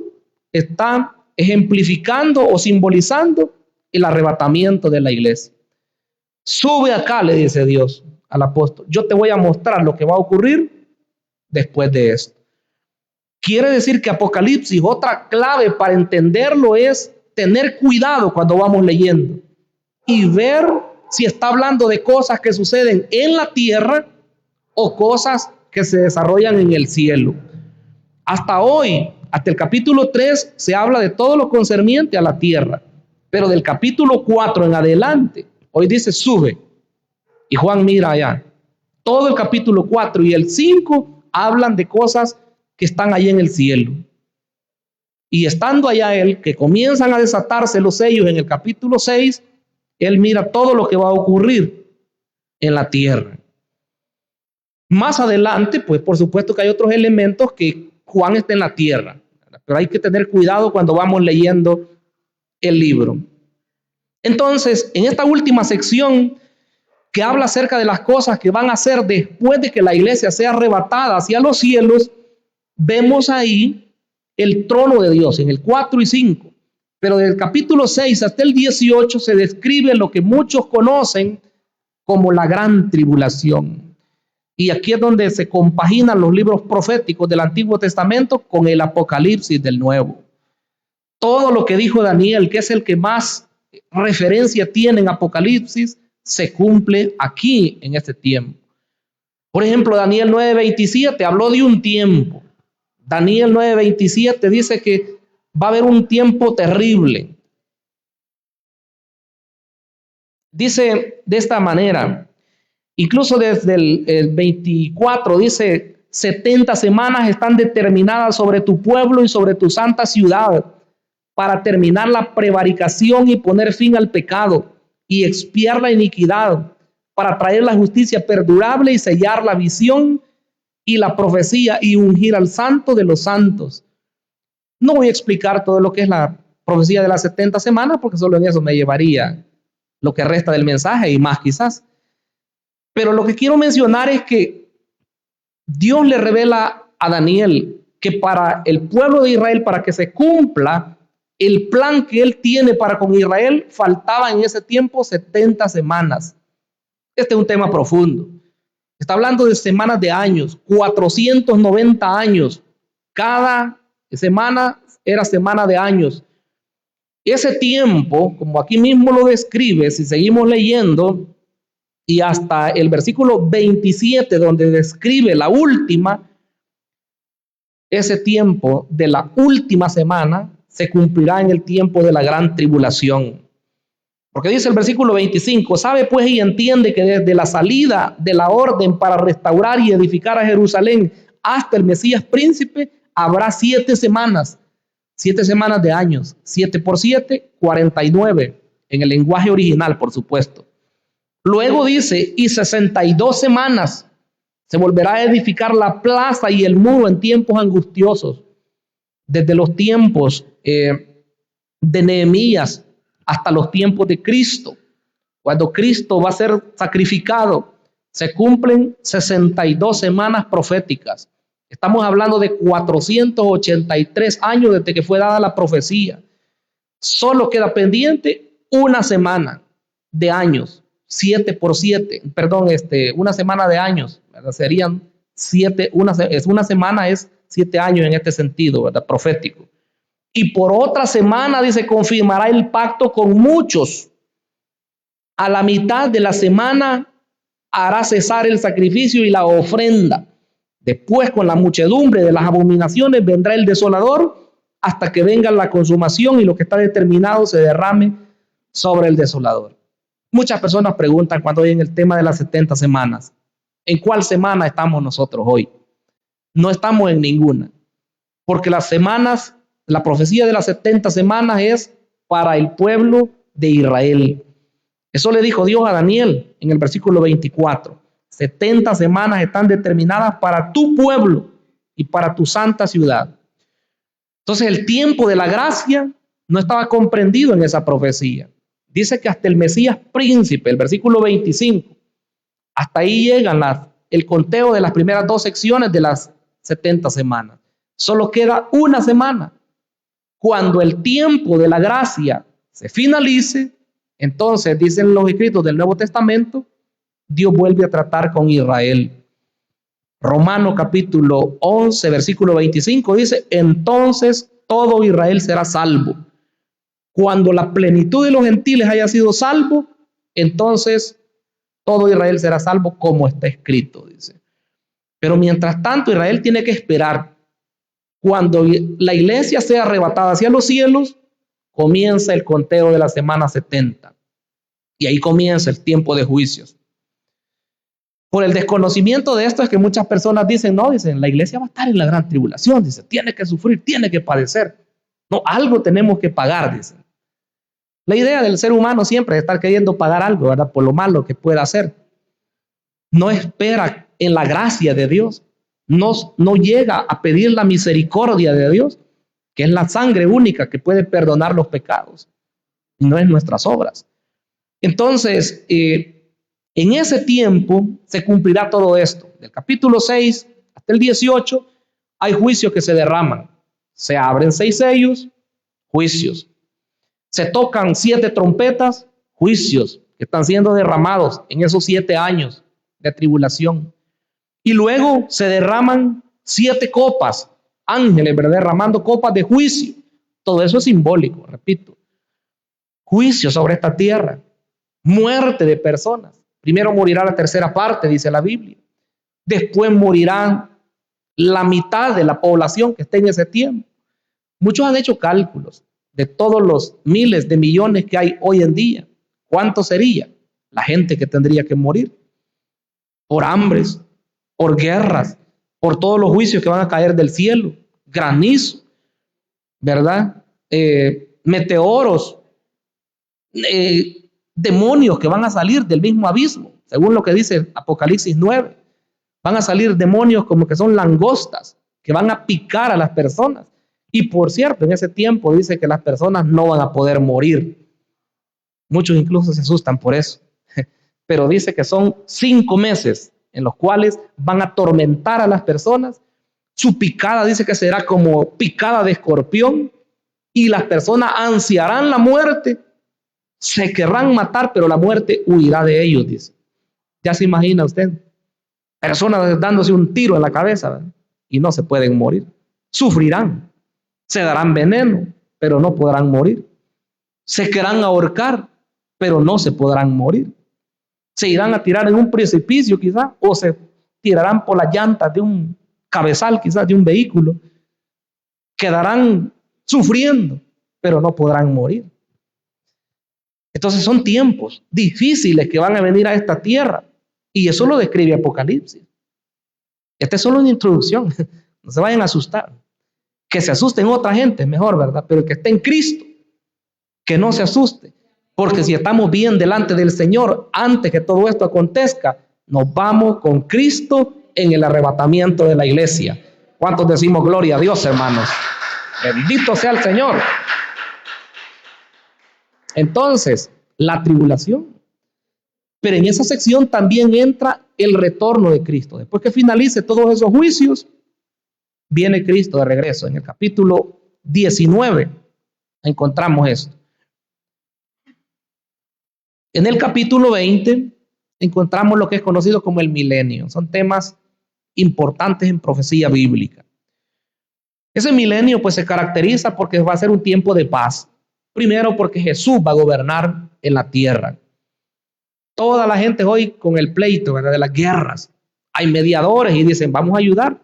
está ejemplificando o simbolizando el arrebatamiento de la iglesia. Sube acá, le dice Dios al apóstol. Yo te voy a mostrar lo que va a ocurrir después de esto. Quiere decir que Apocalipsis, otra clave para entenderlo es tener cuidado cuando vamos leyendo y ver si está hablando de cosas que suceden en la tierra o cosas que se desarrollan en el cielo. Hasta hoy, hasta el capítulo 3, se habla de todo lo concerniente a la tierra, pero del capítulo 4 en adelante, hoy dice sube, y Juan mira allá. Todo el capítulo 4 y el 5 hablan de cosas que están allá en el cielo. Y estando allá él, que comienzan a desatarse los sellos en el capítulo 6, él mira todo lo que va a ocurrir en la tierra. Más adelante, pues por supuesto que hay otros elementos que Juan está en la tierra, pero hay que tener cuidado cuando vamos leyendo el libro. Entonces, en esta última sección que habla acerca de las cosas que van a hacer después de que la iglesia sea arrebatada hacia los cielos, vemos ahí el trono de Dios en el 4 y 5, pero del capítulo 6 hasta el 18 se describe lo que muchos conocen como la gran tribulación. Y aquí es donde se compaginan los libros proféticos del Antiguo Testamento con el Apocalipsis del Nuevo. Todo lo que dijo Daniel, que es el que más referencia tiene en Apocalipsis, se cumple aquí en este tiempo. Por ejemplo, Daniel 9:27 habló de un tiempo. Daniel 9:27 dice que va a haber un tiempo terrible. Dice de esta manera, incluso desde el 24 dice: 70 semanas están determinadas sobre tu pueblo y sobre tu santa ciudad para terminar la prevaricación y poner fin al pecado y expiar la iniquidad, para traer la justicia perdurable y sellar la visión y la profecía y ungir al santo de los santos. No voy a explicar todo lo que es la profecía de las 70 semanas, porque solo en eso me llevaría lo que resta del mensaje y más quizás. Pero lo que quiero mencionar es que Dios le revela a Daniel que para el pueblo de Israel, para que se cumpla el plan que él tiene para con Israel, faltaba en ese tiempo 70 semanas. Este es un tema profundo. Está hablando de semanas de años, 490 años. Cada semana era semana de años. Ese tiempo, como aquí mismo lo describe, si seguimos leyendo, y hasta el versículo 27, donde describe la última, ese tiempo de la última semana se cumplirá en el tiempo de la gran tribulación. Porque dice el versículo 25, sabe pues y entiende que desde la salida de la orden para restaurar y edificar a Jerusalén hasta el Mesías príncipe, habrá 7 semanas, 7 semanas de años, 7 por 7, 49, en el lenguaje original, por supuesto. Luego dice, y 62 semanas se volverá a edificar la plaza y el muro en tiempos angustiosos, desde los tiempos de Nehemías hasta los tiempos de Cristo. Cuando Cristo va a ser sacrificado, se cumplen 62 semanas proféticas. Estamos hablando de 483 años desde que fue dada la profecía. Solo queda pendiente una semana de años, 7 por 7, perdón, una semana de años, ¿verdad? Serían 7, una semana es 7 años en este sentido, ¿verdad? Profético. Y por otra semana, dice, confirmará el pacto con muchos. A la mitad de la semana hará cesar el sacrificio y la ofrenda. Después, con la muchedumbre de las abominaciones, vendrá el desolador hasta que venga la consumación y lo que está determinado se derrame sobre el desolador. Muchas personas preguntan cuando oyen el tema de las 70 semanas, ¿en cuál semana estamos nosotros hoy? No estamos en ninguna, porque las semanas, la profecía de las 70 semanas es para el pueblo de Israel. Eso le dijo Dios a Daniel en el versículo 24. 70 semanas están determinadas para tu pueblo y para tu santa ciudad. Entonces el tiempo de la gracia no estaba comprendido en esa profecía. Dice que hasta el Mesías príncipe, el versículo 25, hasta ahí llegan el conteo de las primeras dos secciones de las 70 semanas. Solo queda una semana. Cuando el tiempo de la gracia se finalice, entonces, dicen los escritos del Nuevo Testamento, Dios vuelve a tratar con Israel. Romanos capítulo 11, versículo 25 dice, entonces todo Israel será salvo. Cuando la plenitud de los gentiles haya sido salvo, entonces todo Israel será salvo como está escrito, dice. Pero mientras tanto, Israel tiene que esperar. Cuando la iglesia sea arrebatada hacia los cielos, comienza el conteo de la semana 70. Y ahí comienza el tiempo de juicios. Por el desconocimiento de esto es que muchas personas dicen, no, dicen, la iglesia va a estar en la gran tribulación, dice, tiene que sufrir, tiene que padecer. No, algo tenemos que pagar, dicen. La idea del ser humano siempre es estar queriendo pagar algo, ¿verdad? Por lo malo que pueda hacer. No espera en la gracia de Dios. No llega a pedir la misericordia de Dios, que es la sangre única que puede perdonar los pecados. Y no es nuestras obras. Entonces, en ese tiempo se cumplirá todo esto. Del capítulo 6 hasta el 18 hay juicios que se derraman. Se abren 6 sellos, juicios. Se tocan 7 trompetas, juicios que están siendo derramados en esos 7 años de tribulación. Y luego se derraman 7 copas, ángeles, ¿verdad? Derramando copas de juicio. Todo eso es simbólico, repito. Juicio sobre esta tierra, muerte de personas. Primero morirá la tercera parte, dice la Biblia. Después morirán la mitad de la población que esté en ese tiempo. Muchos han hecho cálculos de todos los miles de millones que hay hoy en día. ¿Cuánto sería la gente que tendría que morir? Por hambres, por guerras, por todos los juicios que van a caer del cielo, granizo, ¿verdad? Meteoros, demonios que van a salir del mismo abismo, según lo que dice Apocalipsis 9. Van a salir demonios como que son langostas, que van a picar a las personas. Y por cierto, en ese tiempo dice que las personas no van a poder morir. Muchos incluso se asustan por eso. Pero dice que son 5 meses en los cuales van a atormentar a las personas. Su picada dice que será como picada de escorpión y las personas ansiarán la muerte, se querrán matar, pero la muerte huirá de ellos, dice. Ya se imagina usted, personas dándose un tiro en la cabeza, ¿verdad? Y no se pueden morir. Sufrirán, se darán veneno, pero no podrán morir. Se querrán ahorcar, pero no se podrán morir. Se irán a tirar en un precipicio quizás, o se tirarán por las llantas de un cabezal quizás, de un vehículo. Quedarán sufriendo, pero no podrán morir. Entonces son tiempos difíciles que van a venir a esta tierra. Y eso lo describe Apocalipsis. Esta es solo una introducción. No se vayan a asustar. Que se asusten otra gente, mejor, ¿verdad? Pero el que esté en Cristo, que no se asuste. Porque si estamos bien delante del Señor, antes que todo esto acontezca, nos vamos con Cristo en el arrebatamiento de la iglesia. ¿Cuántos decimos gloria a Dios, hermanos? Bendito sea el Señor. Entonces, la tribulación. Pero en esa sección también entra el retorno de Cristo. Después que finalice todos esos juicios, viene Cristo de regreso. En el capítulo 19 encontramos esto. En el capítulo 20 encontramos lo que es conocido como el milenio. Son temas importantes en profecía bíblica. Ese milenio pues se caracteriza porque va a ser un tiempo de paz. Primero porque Jesús va a gobernar en la tierra. Toda la gente hoy con el pleito, ¿verdad?, de las guerras. Hay mediadores y dicen, vamos a ayudar.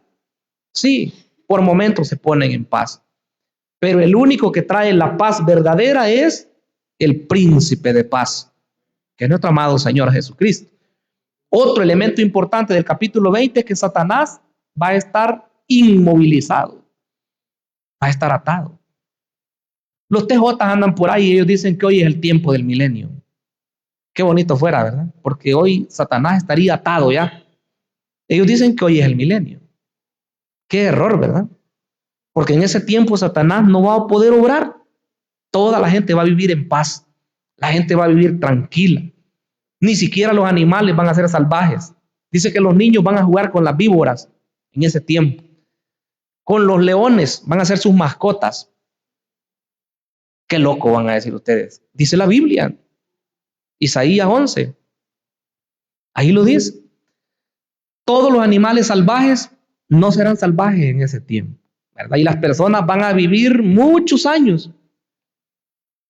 Sí, por momentos se ponen en paz. Pero el único que trae la paz verdadera es el príncipe de paz, que es nuestro amado Señor Jesucristo. Otro elemento importante del capítulo 20 es que Satanás va a estar inmovilizado, va a estar atado. Los TJ andan por ahí y ellos dicen que hoy es el tiempo del milenio. Qué bonito fuera, ¿verdad? Porque hoy Satanás estaría atado ya. Ellos dicen que hoy es el milenio. Qué error, ¿verdad? Porque en ese tiempo Satanás no va a poder obrar. Toda la gente va a vivir en paz. La gente va a vivir tranquila. Ni siquiera los animales van a ser salvajes. Dice que los niños van a jugar con las víboras en ese tiempo. Con los leones van a ser sus mascotas. Qué loco van a decir ustedes. Dice la Biblia, Isaías 11. Ahí lo dice. Todos los animales salvajes no serán salvajes en ese tiempo, ¿verdad? Y las personas van a vivir muchos años.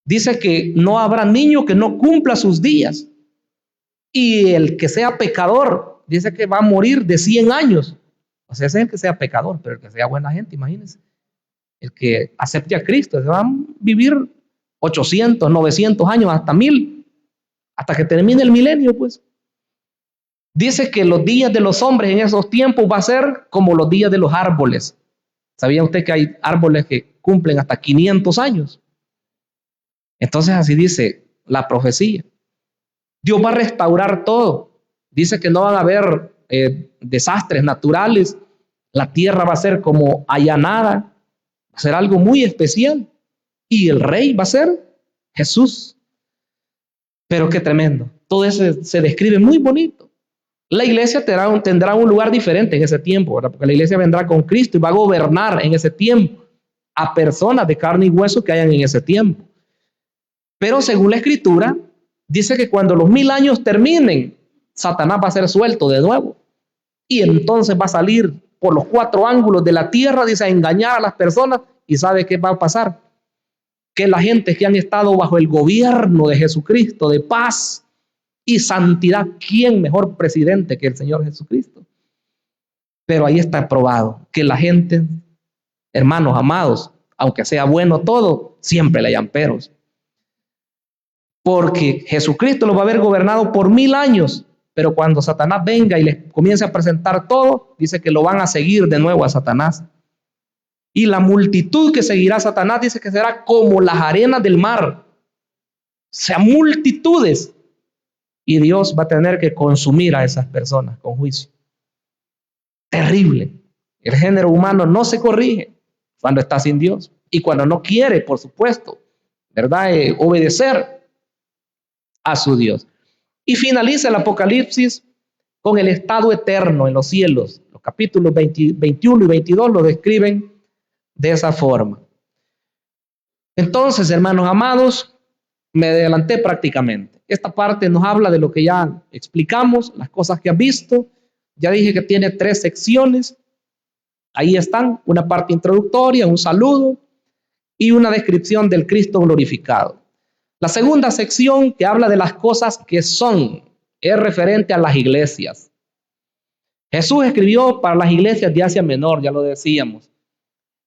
Dice que no habrá niño que no cumpla sus días. Y el que sea pecador, dice que va a morir de 100 años. O sea, ese es el que sea pecador, pero el que sea buena gente, imagínense. El que acepte a Cristo, se van a vivir 800, 900 años, hasta 1000, hasta que termine el milenio, pues. Dice que los días de los hombres en esos tiempos va a ser como los días de los árboles. ¿Sabía usted que hay árboles que cumplen hasta 500 años? Entonces así dice la profecía. Dios va a restaurar todo. Dice que no van a haber desastres naturales. La tierra va a ser como allanada. Va a ser algo muy especial. Y el rey va a ser Jesús. Pero qué tremendo. Todo eso se describe muy bonito. La iglesia tendrá un lugar diferente en ese tiempo, ¿verdad? Porque la iglesia vendrá con Cristo y va a gobernar en ese tiempo a personas de carne y hueso que hayan en ese tiempo. Pero según la Escritura, dice que cuando los 1000 años terminen, Satanás va a ser suelto de nuevo. Y entonces va a salir por los 4 ángulos de la tierra, dice, a engañar a las personas. ¿Y sabe qué va a pasar? Que la gente que han estado bajo el gobierno de Jesucristo, de paz y santidad, ¿quién mejor presidente que el Señor Jesucristo? Pero ahí está probado que la gente, hermanos amados, aunque sea bueno todo, siempre le hayan peros. Porque Jesucristo lo va a haber gobernado por 1000 años, pero cuando Satanás venga y les comience a presentar todo, dice que lo van a seguir de nuevo a Satanás. Y la multitud que seguirá a Satanás dice que será como las arenas del mar. O sea, multitudes. Y Dios va a tener que consumir a esas personas con juicio. Terrible. El género humano no se corrige cuando está sin Dios. Y cuando no quiere, por supuesto, ¿verdad? Obedecer a su Dios. Y finaliza el Apocalipsis con el estado eterno en los cielos. Los capítulos 21 y 22 lo describen de esa forma. Entonces, hermanos amados, me adelanté prácticamente. Esta parte nos habla de lo que ya explicamos, las cosas que has visto. Ya dije que tiene 3 secciones. Ahí están, una parte introductoria, un saludo y una descripción del Cristo glorificado. La segunda sección, que habla de las cosas que son, es referente a las iglesias. Jesús escribió para las iglesias de Asia Menor, ya lo decíamos.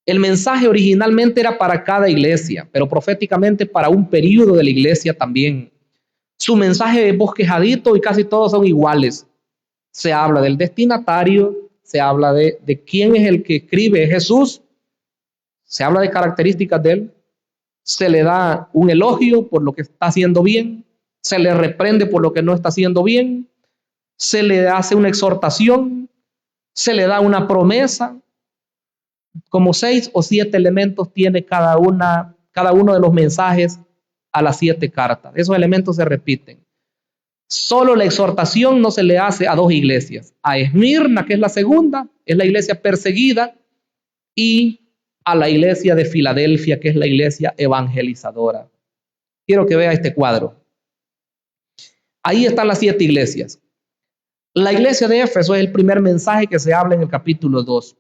El mensaje originalmente era para cada iglesia, pero proféticamente para un periodo de la iglesia también. Su mensaje es bosquejadito y casi todos son iguales. Se habla del destinatario, se habla de quién es el que escribe, Jesús. Se habla de características de él. Se le da un elogio por lo que está haciendo bien. Se le reprende por lo que no está haciendo bien. Se le hace una exhortación. Se le da una promesa. Como 6 o 7 elementos tiene cada uno de los mensajes a las 7 cartas. Esos elementos se repiten. Solo la exhortación no se le hace a 2 iglesias. A Esmirna, que es la segunda, es la iglesia perseguida, y a la iglesia de Filadelfia, que es la iglesia evangelizadora. Quiero que vea este cuadro. Ahí están las 7 iglesias. La iglesia de Éfeso es el primer mensaje que se habla en el capítulo 2.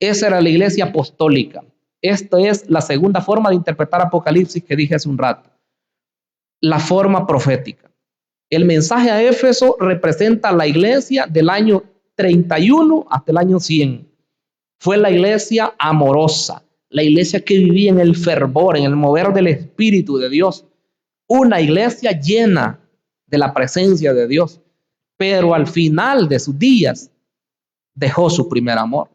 Esa era la iglesia apostólica. Esta es la segunda forma de interpretar Apocalipsis que dije hace un rato. La forma profética. El mensaje a Éfeso representa la iglesia del año 31 hasta el año 100. Fue la iglesia amorosa, la iglesia que vivía en el fervor, en el mover del Espíritu de Dios. Una iglesia llena de la presencia de Dios, pero al final de sus días dejó su primer amor.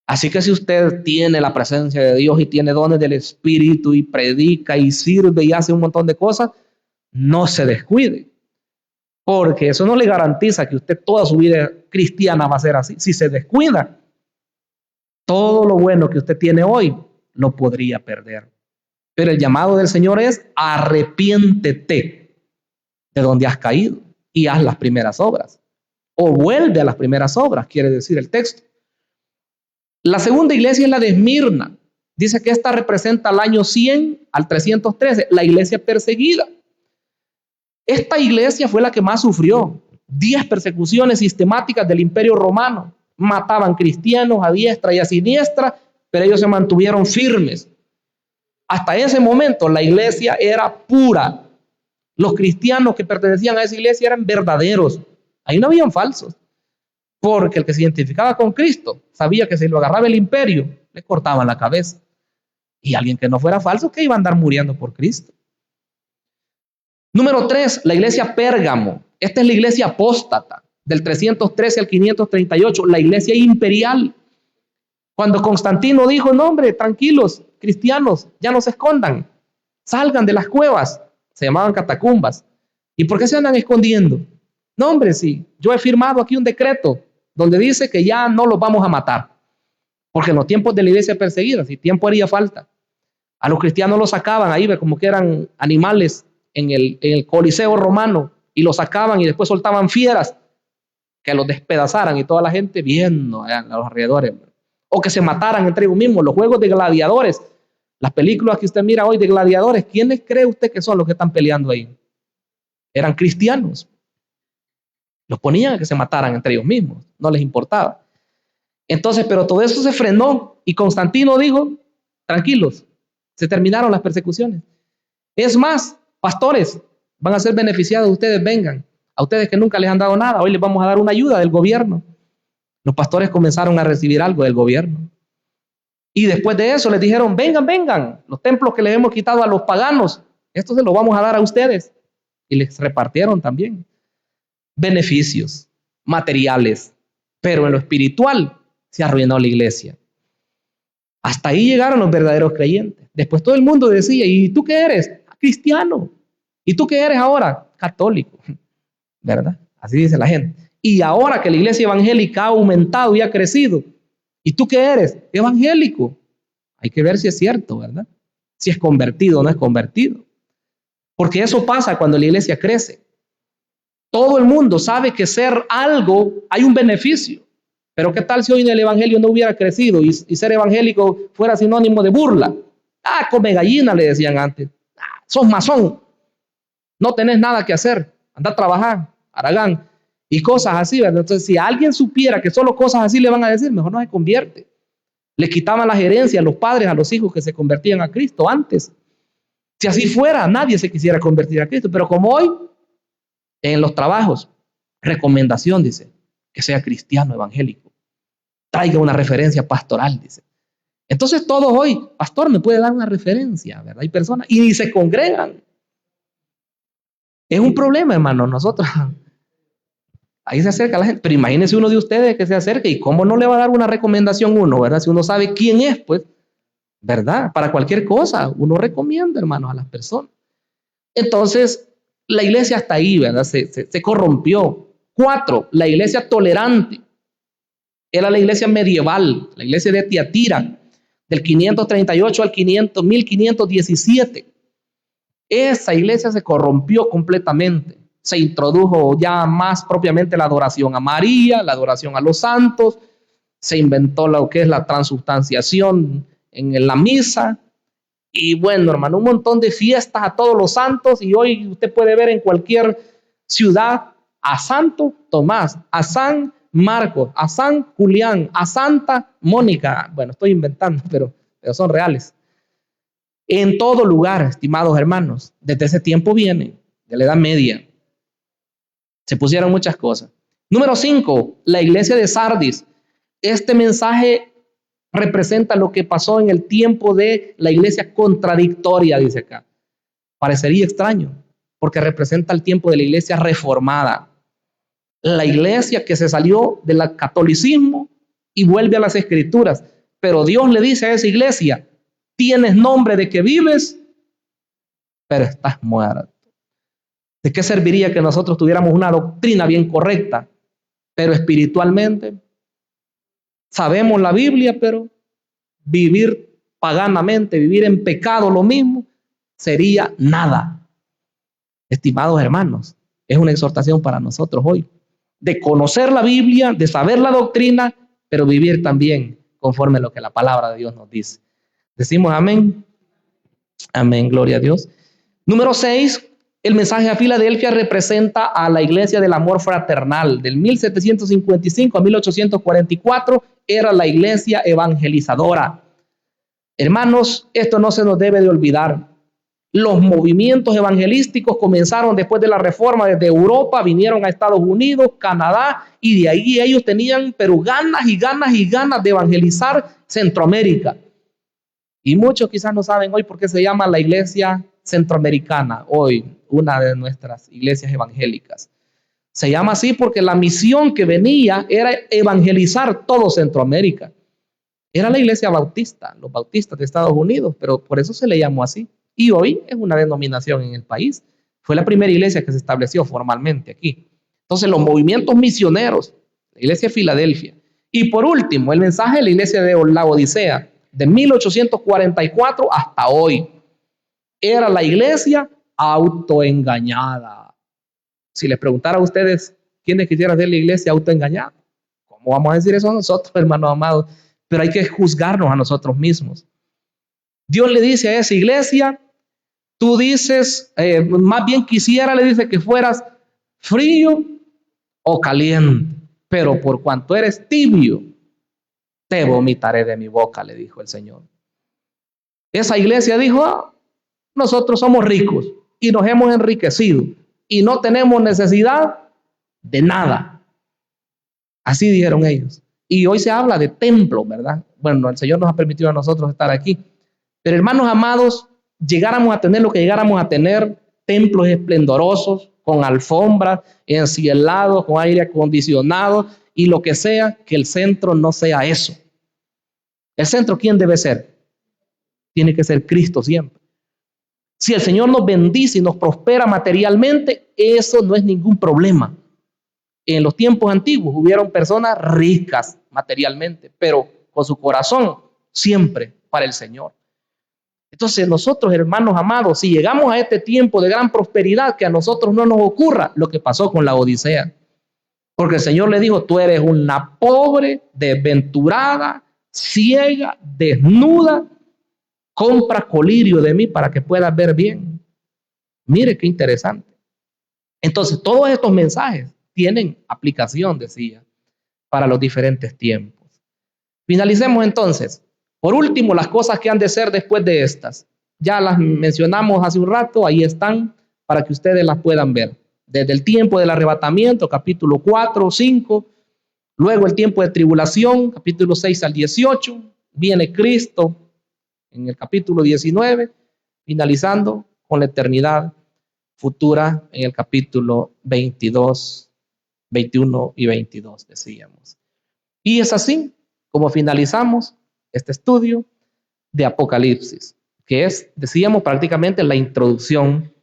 Así que si usted tiene la presencia de Dios y tiene dones del Espíritu y predica y sirve y hace un montón de cosas, no se descuide, porque eso no le garantiza que usted toda su vida cristiana va a ser así. Si se descuida, todo lo bueno que usted tiene hoy lo podría perder. Pero el llamado del Señor es: arrepiéntete de donde has caído y haz las primeras obras. O vuelve a las primeras obras, quiere decir el texto. La segunda iglesia es la de Esmirna. Dice que esta representa al año 100 al 313, la iglesia perseguida. Esta iglesia fue la que más sufrió. 10 persecuciones sistemáticas del Imperio Romano. Mataban cristianos a diestra y a siniestra, pero ellos se mantuvieron firmes. Hasta ese momento la iglesia era pura. Los cristianos que pertenecían a esa iglesia eran verdaderos. Ahí no habían falsos. Porque el que se identificaba con Cristo sabía que si lo agarraba el imperio, le cortaban la cabeza. Y alguien que no fuera falso, que iba a andar muriendo por Cristo. Número 3, la iglesia Pérgamo. Esta es la iglesia apóstata, del 313 al 538, la iglesia imperial. Cuando Constantino dijo: no, hombre, tranquilos, cristianos, ya no se escondan, salgan de las cuevas. Se llamaban catacumbas. ¿Y por qué se andan escondiendo? No, hombre, sí, yo he firmado aquí un decreto donde dice que ya no los vamos a matar, porque en los tiempos de la iglesia perseguida, si tiempo haría falta, a los cristianos los sacaban ahí, como que eran animales en el Coliseo romano, y los sacaban y después soltaban fieras que los despedazaran y toda la gente viendo a los alrededores, o que se mataran entre ellos mismos. Los juegos de gladiadores, las películas que usted mira hoy de gladiadores, ¿quiénes cree usted que son los que están peleando ahí? Eran cristianos. Los ponían a que se mataran entre ellos mismos, no les importaba. Entonces, pero todo eso se frenó y Constantino dijo: tranquilos, se terminaron las persecuciones. Es más, pastores, van a ser beneficiados, ustedes vengan. A ustedes que nunca les han dado nada, hoy les vamos a dar una ayuda del gobierno. Los pastores comenzaron a recibir algo del gobierno. Y después de eso les dijeron: vengan, los templos que les hemos quitado a los paganos, esto se lo vamos a dar a ustedes. Y les repartieron también beneficios materiales, pero en lo espiritual se arruinó la iglesia. Hasta ahí llegaron los verdaderos creyentes. Después todo el mundo decía: ¿y tú qué eres? Cristiano. ¿Y tú qué eres ahora? Católico. ¿Verdad? Así dice la gente. Y ahora que la iglesia evangélica ha aumentado y ha crecido, ¿y tú qué eres? Evangélico. Hay que ver si es cierto, ¿verdad? Si es convertido o no es convertido. Porque eso pasa cuando la iglesia crece. Todo el mundo sabe que ser algo hay un beneficio. Pero ¿qué tal si hoy en el evangelio no hubiera crecido y ser evangélico fuera sinónimo de burla? Ah, come gallina, le decían antes. Ah, sos masón. No tenés nada que hacer. Anda a trabajar, haragán. Y cosas así, ¿verdad? Entonces, si alguien supiera que solo cosas así le van a decir, mejor no se convierte. Le quitaban las herencias a los padres, a los hijos que se convertían a Cristo antes. Si así fuera, nadie se quisiera convertir a Cristo. Pero como hoy, en los trabajos, recomendación, dice, que sea cristiano evangélico. Traiga una referencia pastoral, dice. Entonces todos hoy: pastor, ¿me puede dar una referencia? ¿Verdad? Hay personas y ni se congregan. Es un problema, hermano, nosotros. Ahí se acerca la gente, pero imagínese uno de ustedes que se acerque y cómo no le va a dar una recomendación uno, ¿verdad? Si uno sabe quién es, pues, ¿verdad? Para cualquier cosa, uno recomienda, hermanos, a las personas. Entonces, la iglesia hasta ahí, ¿verdad? Se corrompió. 4, la iglesia tolerante. Era la iglesia medieval, la iglesia de Tiatira, del 538 al 1517. Esa iglesia se corrompió completamente. Se introdujo ya más propiamente la adoración a María, la adoración a los santos. Se inventó lo que es la transubstanciación en la misa. Y bueno, hermano, un montón de fiestas a todos los santos. Y hoy usted puede ver en cualquier ciudad a Santo Tomás, a San Marcos, a San Julián, a Santa Mónica. Bueno, estoy inventando, pero son reales. En todo lugar, estimados hermanos, desde ese tiempo viene, de la Edad Media. Se pusieron muchas cosas. Número 5, la iglesia de Sardis. Este mensaje representa lo que pasó en el tiempo de la iglesia contradictoria, dice acá. Parecería extraño. porque representa el tiempo de la iglesia reformada. La iglesia que se salió del catolicismo y vuelve a las escrituras. Pero Dios le dice a esa iglesia, tienes nombre de que vives, pero estás muerto. ¿De qué serviría que nosotros tuviéramos una doctrina bien correcta, pero espiritualmente sabemos la Biblia, pero vivir paganamente, vivir en pecado, lo mismo, sería nada? Estimados hermanos, es una exhortación para nosotros hoy, de conocer la Biblia, de saber la doctrina, pero vivir también conforme a lo que la palabra de Dios nos dice. Decimos amén. Amén, gloria a Dios. Número 6, el mensaje a Filadelfia representa a la iglesia del amor fraternal. Del 1755 a 1844 era la iglesia evangelizadora. Hermanos, esto no se nos debe de olvidar. Los movimientos evangelísticos comenzaron después de la reforma desde Europa, vinieron a Estados Unidos, Canadá, y de ahí ellos tenían pero ganas y ganas y ganas de evangelizar Centroamérica. Y muchos quizás no saben hoy por qué se llama la iglesia centroamericana, hoy una de nuestras iglesias evangélicas. Se llama así porque la misión que venía era evangelizar todo Centroamérica. Era la iglesia bautista, los bautistas de Estados Unidos, pero por eso se le llamó así. Y hoy es una denominación en el país. Fue la primera iglesia que se estableció formalmente aquí. Entonces, los movimientos misioneros, la iglesia de Filadelfia. Y por último, el mensaje de la iglesia de la Odisea, de 1844 hasta hoy. Era la iglesia autoengañada. Si les preguntara a ustedes quiénes quisieran ser la iglesia autoengañada, ¿cómo vamos a decir eso a nosotros, hermanos amados? Pero hay que juzgarnos a nosotros mismos. Dios le dice a esa iglesia, tú dices, más bien quisiera, le dice, que fueras frío o caliente, pero por cuanto eres tibio, te vomitaré de mi boca, le dijo el Señor. Esa iglesia dijo, nosotros somos ricos y nos hemos enriquecido y no tenemos necesidad de nada. Así dijeron ellos. Y hoy se habla de templo, ¿verdad? Bueno, el Señor nos ha permitido a nosotros estar aquí. Pero hermanos amados, llegáramos a tener lo que llegáramos a tener, templos esplendorosos, con alfombras, encielados, con aire acondicionado y lo que sea, que el centro no sea eso. ¿El centro quién debe ser? Tiene que ser Cristo siempre. Si el Señor nos bendice y nos prospera materialmente, eso no es ningún problema. En los tiempos antiguos hubieron personas ricas materialmente, pero con su corazón siempre para el Señor. Entonces nosotros, hermanos amados, si llegamos a este tiempo de gran prosperidad, que a nosotros no nos ocurra lo que pasó con la Odisea. Porque el Señor le dijo, tú eres una pobre, desventurada, ciega, desnuda, compra colirio de mí para que puedas ver bien. Mire qué interesante. Entonces todos estos mensajes tienen aplicación, decía, para los diferentes tiempos. Finalicemos entonces. Por último, las cosas que han de ser después de estas. Ya las mencionamos hace un rato, ahí están para que ustedes las puedan ver. Desde el tiempo del arrebatamiento, capítulo 4, 5. Luego el tiempo de tribulación, capítulo 6 al 18. Viene Cristo en el capítulo 19, finalizando con la eternidad futura en el capítulo 22, 21 y 22, decíamos. Y es así como finalizamos este estudio de Apocalipsis, que es, decíamos, prácticamente la introducción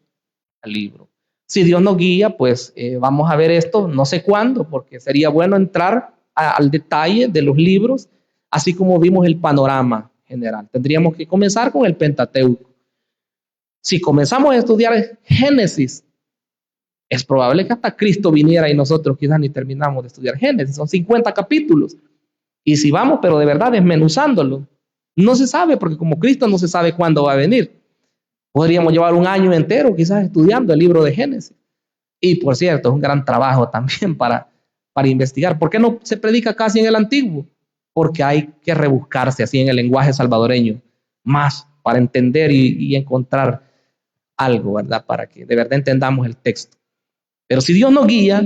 al libro. Si Dios nos guía, pues vamos a ver esto, no sé cuándo, porque sería bueno entrar al detalle de los libros, así como vimos el panorama general. Tendríamos que comenzar con el Pentateuco. Si comenzamos a estudiar Génesis, es probable que hasta Cristo viniera y nosotros quizás ni terminamos de estudiar Génesis. Son 50 capítulos. Y si vamos, pero de verdad desmenuzándolo, no se sabe, porque como Cristo no se sabe cuándo va a venir. Podríamos llevar un año entero quizás estudiando el libro de Génesis. Y por cierto, es un gran trabajo también para investigar. ¿Por qué no se predica casi en el antiguo? Porque hay que rebuscarse así en el lenguaje salvadoreño más para entender y encontrar algo, ¿verdad? Para que de verdad entendamos el texto. Pero si Dios nos guía,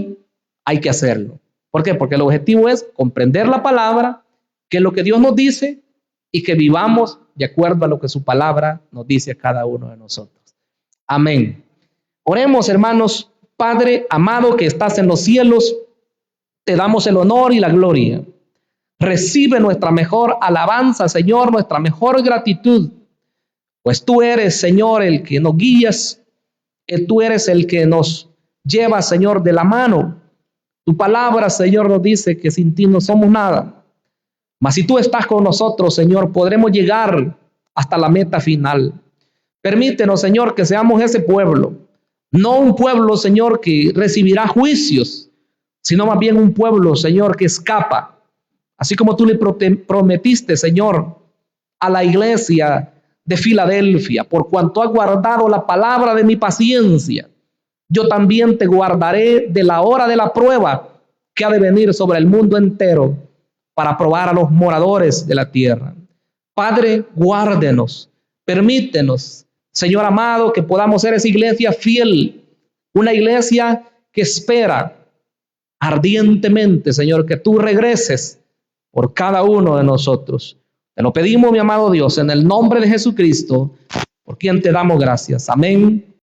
hay que hacerlo. ¿Por qué? Porque el objetivo es comprender la palabra, que es lo que Dios nos dice, y que vivamos de acuerdo a lo que su palabra nos dice a cada uno de nosotros. Amén. Oremos, hermanos. Padre amado que estás en los cielos, te damos el honor y la gloria. Recibe nuestra mejor alabanza, Señor, nuestra mejor gratitud, pues tú eres, Señor, el que nos guías, tú eres el que nos lleva, Señor, de la mano. Tu palabra, Señor, nos dice que sin ti no somos nada. Mas si tú estás con nosotros, Señor, podremos llegar hasta la meta final. Permítenos, Señor, que seamos ese pueblo. No un pueblo, Señor, que recibirá juicios, sino más bien un pueblo, Señor, que escapa. Así como tú le prometiste, Señor, a la iglesia de Filadelfia, por cuanto has guardado la palabra de mi paciencia, yo también te guardaré de la hora de la prueba que ha de venir sobre el mundo entero para probar a los moradores de la tierra. Padre, guárdenos, permítenos, Señor amado, que podamos ser esa iglesia fiel, una iglesia que espera ardientemente, Señor, que tú regreses por cada uno de nosotros. Te lo pedimos, mi amado Dios, en el nombre de Jesucristo, por quien te damos gracias. Amén